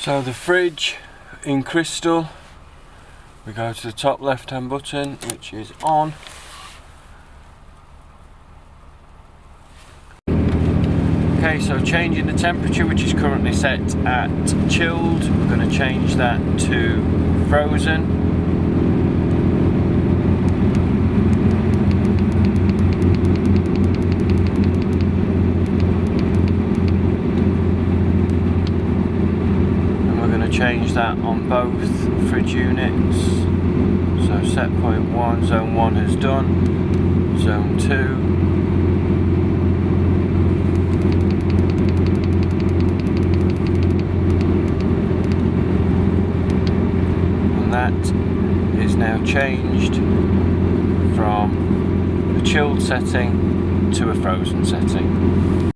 So the fridge in crystal, we go to the top left hand button, which is on. Okay, so changing the temperature, which is currently set at chilled, we're going to change that to frozen. Change that on both fridge units. So set point 1, zone 1 is done, zone 2, and that is now changed from a chilled setting to a frozen setting.